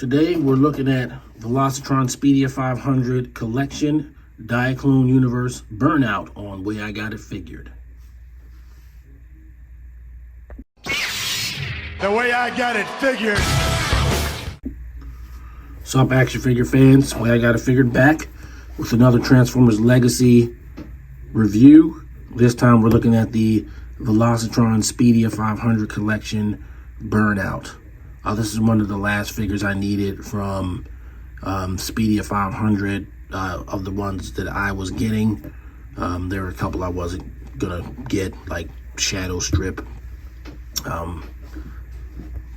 Today we're looking at Velocitron Speedia 500 Collection Diaclone Universe Burnout on Way I Got It Figured. The way I got it figured. Sup action figure fans, Way I Got It Figured back with another Transformers Legacy review. This time we're looking at the Velocitron Speedia 500 Collection Burnout. This is one of the last figures I needed from Speedia 500 of the ones that I was getting. There were a couple I wasn't gonna get, like Shadow Strip.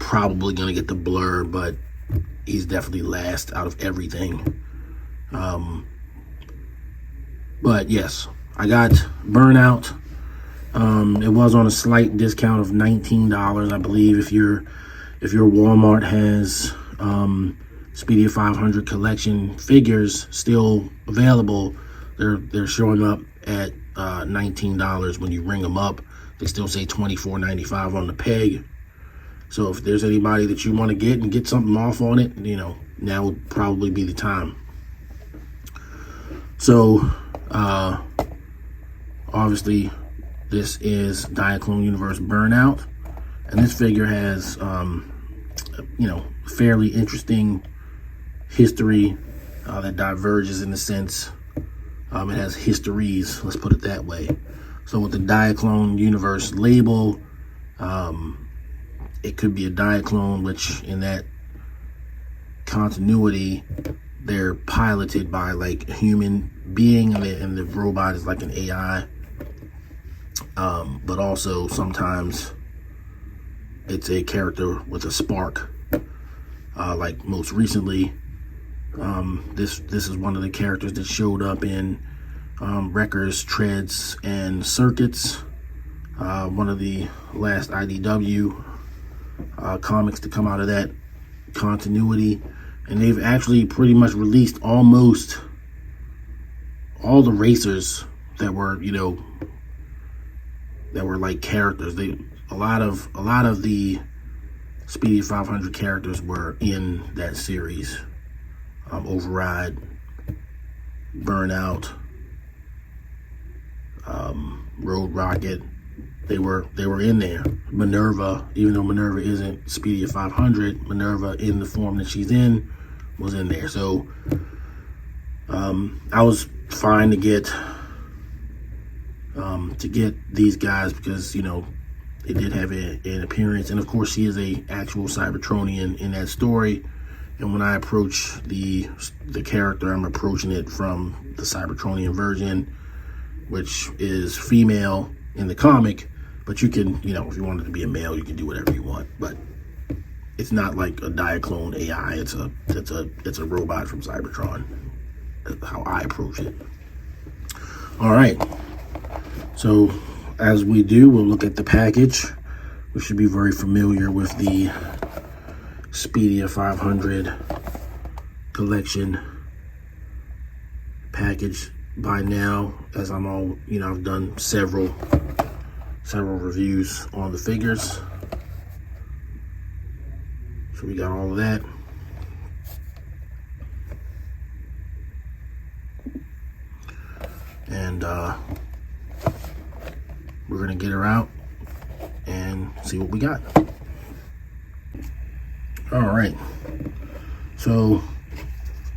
Probably gonna get the Blur, but he's definitely last out of everything. But yes, I got Burnout. It was on a slight discount of $19, I believe. If your Walmart has Speedia 500 collection figures still available, they're showing up at $19 when you ring them up. They still say $24.95 on the peg. So if there's anybody that you want to get and get something off on it, you know, now would probably be the time. So obviously this is Diaclone Universe Burnout, and this figure has you know, fairly interesting history that diverges in the sense it has histories, let's put it that way. So with the Diaclone Universe label, it could be a Diaclone, which in that continuity they're piloted by like a human being, and the robot is like an AI. But also sometimes it's a character with a spark. Like most recently, this is one of the characters that showed up in Wreckers, Treads, and Circuits. One of the last IDW comics to come out of that continuity, and they've actually pretty much released almost all the racers that were, you know, that were like characters. A lot of the Speedia 500 characters were in that series. Override, Burnout, Road Rocket, they were in there. Minerva, even though Minerva isn't Speedia 500, Minerva in the form that she's in was in there. So I was fine to get these guys because, you know, they did have an appearance, and of course she is a actual Cybertronian in that story. And when I approach the character, I'm approaching it from the Cybertronian version, which is female in the comic, but you can, you know, if you want it to be a male, you can do whatever you want. But it's not like a Diaclone AI. It's a robot from Cybertron. That's how I approach it. All right. So as we do, we'll look at the package. We should be very familiar with the Speedia 500 collection package by now, as I'm all, you know, I've done several reviews on the figures. So we got all of that. And we're gonna get her out and see what we got. All right, so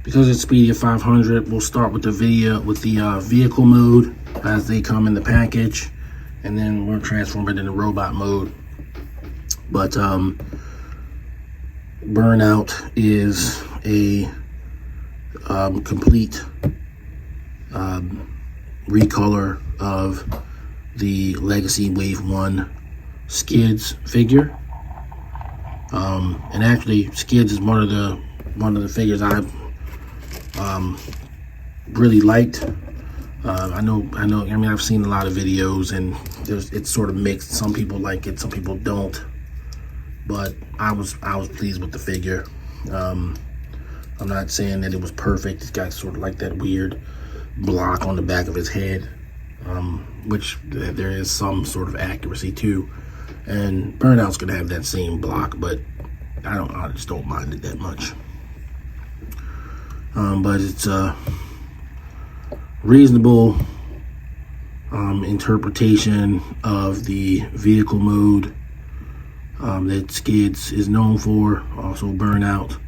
because it's Speedia 500, we'll start with the vehicle mode as they come in the package, and then we'll transform it into robot mode. But Burnout is a complete recolor of the Legacy Wave 1 Skids figure. And actually Skids is one of the figures I've really liked. I mean, I've seen a lot of videos, and it's sort of mixed. Some people like it, some people don't. But I was pleased with the figure. I'm not saying that it was perfect. It's got sort of like that weird block on the back of his head, which there is some sort of accuracy to. And Burnout's gonna have that same block, but I just don't mind it that much. but it's a reasonable interpretation of the vehicle mode that Skids is known for. Also Burnout,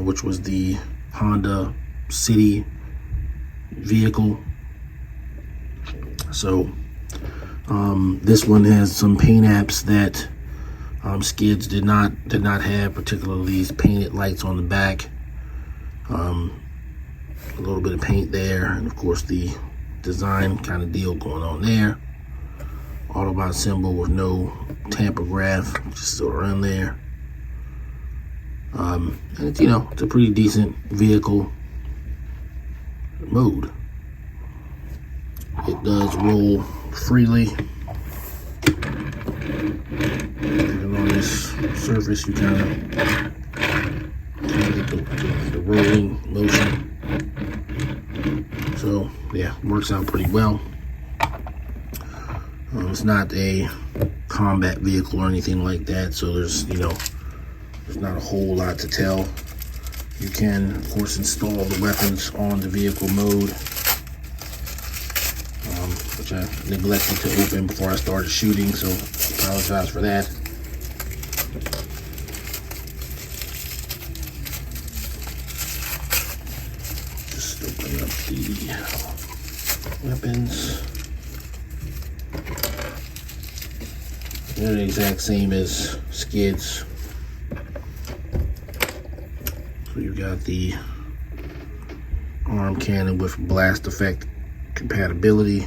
which was the Honda City vehicle. So this one has some paint apps that Skids did not have, particularly these painted lights on the back. A little bit of paint there, and of course the design kind of deal going on there. Autobot symbol with no tampograph, just sort of around there. And it's, it's a pretty decent vehicle mode. It does roll freely. Even on this surface, you kind of get the rolling motion. So yeah, works out pretty well. It's not a combat vehicle or anything like that, so there's not a whole lot to tell. You can, of course, install the weapons on the vehicle mode, which I neglected to open before I started shooting, so I apologize for that. Just open up the weapons. They're the exact same as Skids. So you've got the arm cannon with blast effect compatibility,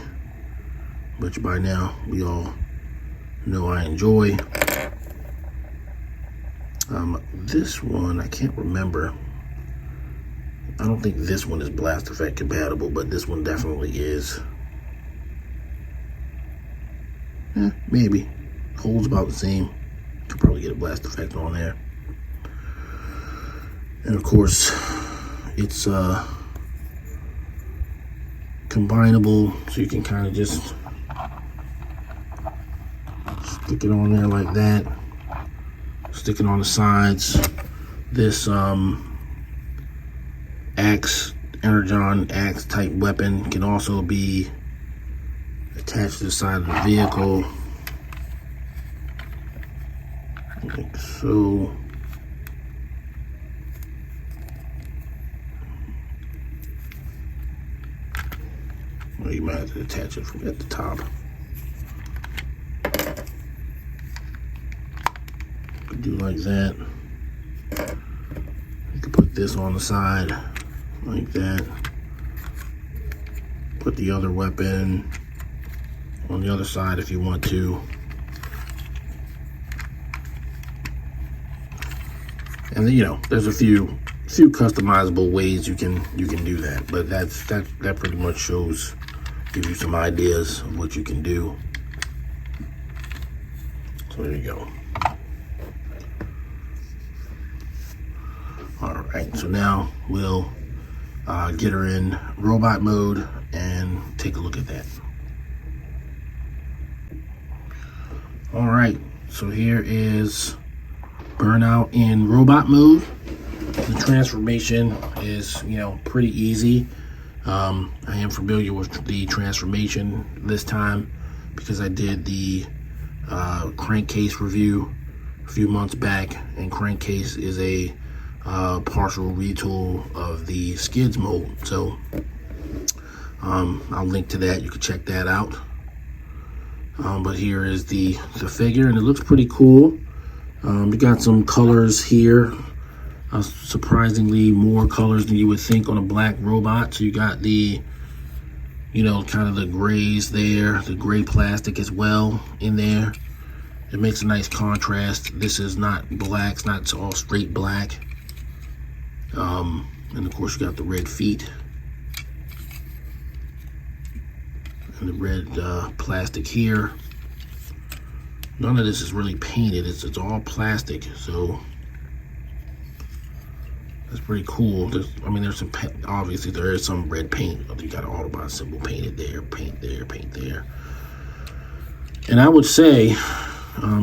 which by now we all know I enjoy. This one, I can't remember. I don't think this one is blast effect compatible, but this one definitely is. Maybe. Holds about the same. Could probably get a blast effect on there. And of course, it's combinable, so you can kind of just stick it on there like that. Stick it on the sides. This axe, energon axe type weapon can also be attached to the side of the vehicle, like so. Well, you might have to attach it from at the top. You could do like that. You could put this on the side like that. Put the other weapon on the other side if you want to. And then, there's a few customizable ways you can do that, but that pretty much gives you some ideas of what you can do. So there you go. All right, so now we'll get her in robot mode and take a look at that. All right, so here is Burnout in robot mode. The transformation is, pretty easy. I am familiar with the transformation this time because I did the crankcase review a few months back, and crankcase is a partial retool of the Skids mode. So I'll link to that. You can check that out. But here is the figure, and it looks pretty cool. We got some colors here. Surprisingly more colors than you would think on a black robot. So you got the, kind of the grays there, the gray plastic as well in there. It makes a nice contrast. This is not black, it's not all straight black. And of course you got the red feet. And the red plastic here. None of this is really painted, it's all plastic, so that's pretty cool. There's some, obviously there is some red paint. You got an Autobot symbol painted there, paint there, paint there. And I would say,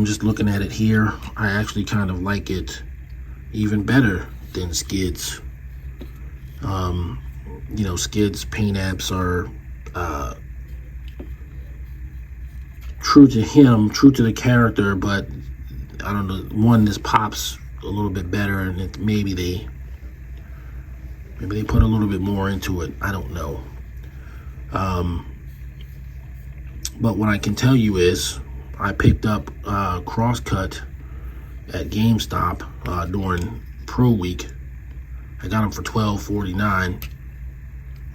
just looking at it here, I actually kind of like it even better than Skids. You know, Skids paint apps are true to him, true to the character, but I don't know, one, this pops a little bit better, and maybe they put a little bit more into it. I don't know. But what I can tell you is I picked up Crosscut at GameStop during Pro Week. I got them for $12.49,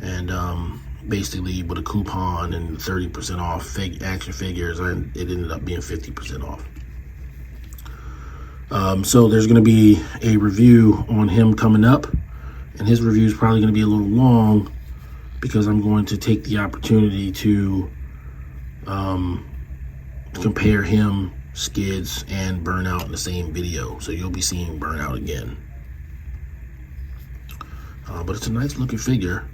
and basically with a coupon and 30% off action figures, it ended up being 50% off. So there's going to be a review on him coming up, and his review is probably going to be a little long because I'm going to take the opportunity to compare him, Skids, and Burnout in the same video. So you'll be seeing Burnout again. But it's a nice looking figure.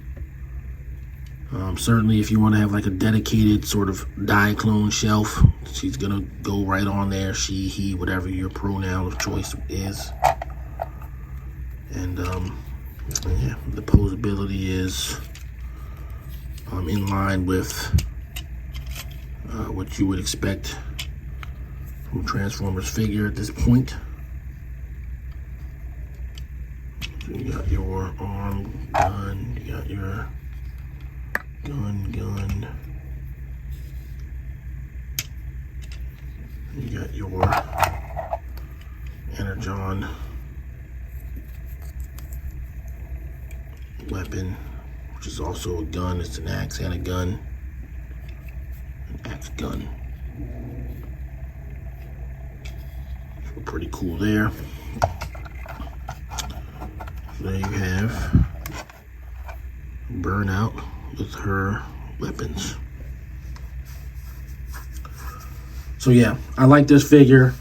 Certainly if you want to have like a dedicated sort of Diaclone shelf, she's gonna go right on there. She, he, whatever your pronoun of choice is. And yeah, the posability is in line with what you would expect from a Transformers figure at this point. So you got your arm gun, you got your gun. You got your Energon weapon, which is also a gun. It's an axe and a gun. An axe gun. So pretty cool there. So there you have Burnout with her weapons. So yeah, I like this figure.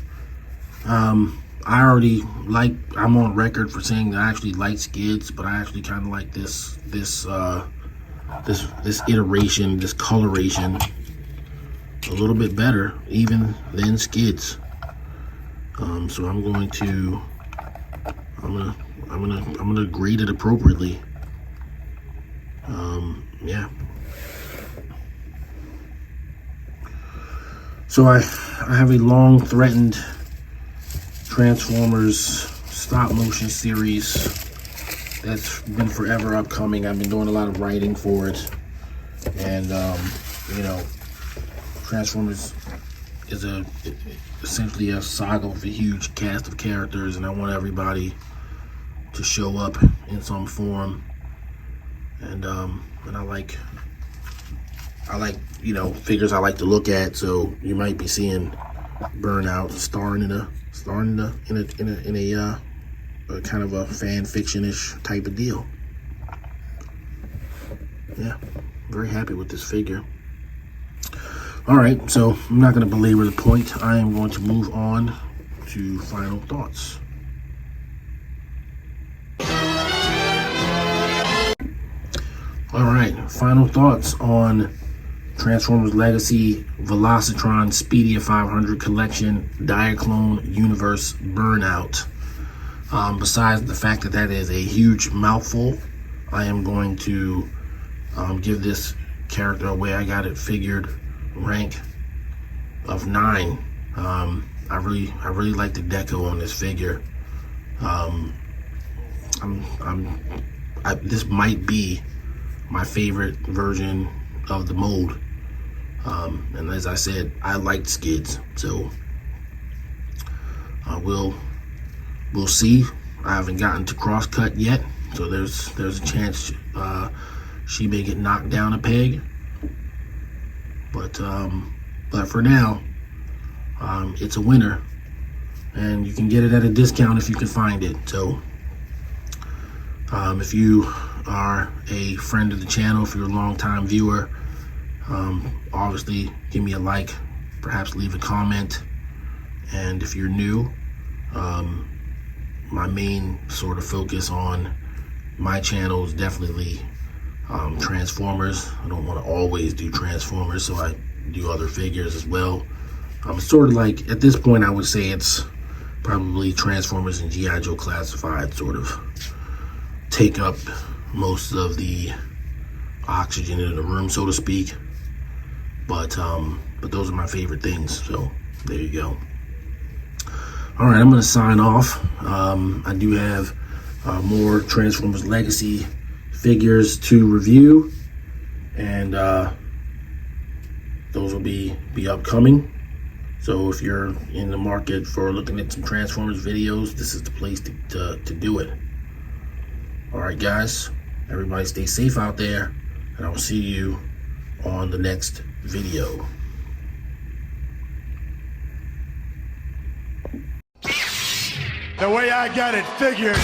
I already like, I'm on record for saying that I actually like Skids, but I actually kind of like this iteration, this coloration a little bit better even than Skids. So I'm gonna grade it appropriately. Yeah. So I have a long threatened Transformers stop motion series that's been forever upcoming. I've been doing a lot of writing for it, and you know, Transformers is essentially a saga with a huge cast of characters, and I want everybody to show up in some form. And I like you know, figures I like to look at. So you might be seeing Burnout starring in a kind of a fan fiction-ish type of deal. Yeah, very happy with this figure. All right, so I'm not going to belabor the point. I am going to move on to final thoughts. All right, final thoughts on Transformers Legacy Velocitron Speedia 500 Collection Diaclone Universe Burnout. Besides the fact that that is a huge mouthful, I am going to give this character away. I got it figured rank of 9. I really like the deco on this figure. This might be my favorite version of the mold. And as I said, I liked Skids, so we'll see. I haven't gotten to Crosscut yet, so there's a chance she may get knocked down a peg. But for now, it's a winner, and you can get it at a discount if you can find it. So if you are a friend of the channel, if you're a long-time viewer, obviously give me a like, perhaps leave a comment. And if you're new, my main sort of focus on my channel is definitely Transformers. I don't want to always do Transformers, so I do other figures as well. Sort of like, at this point, I would say it's probably Transformers and G.I. Joe Classified sort of take up most of the oxygen in the room, so to speak. But those are my favorite things. So there you go. All right, I'm gonna sign off. I do have more Transformers Legacy figures to review, and those will be upcoming. So if you're in the market for looking at some Transformers videos, this is the place to do it. All right, guys, everybody stay safe out there, and I will see you on the next video. The way I got it figured.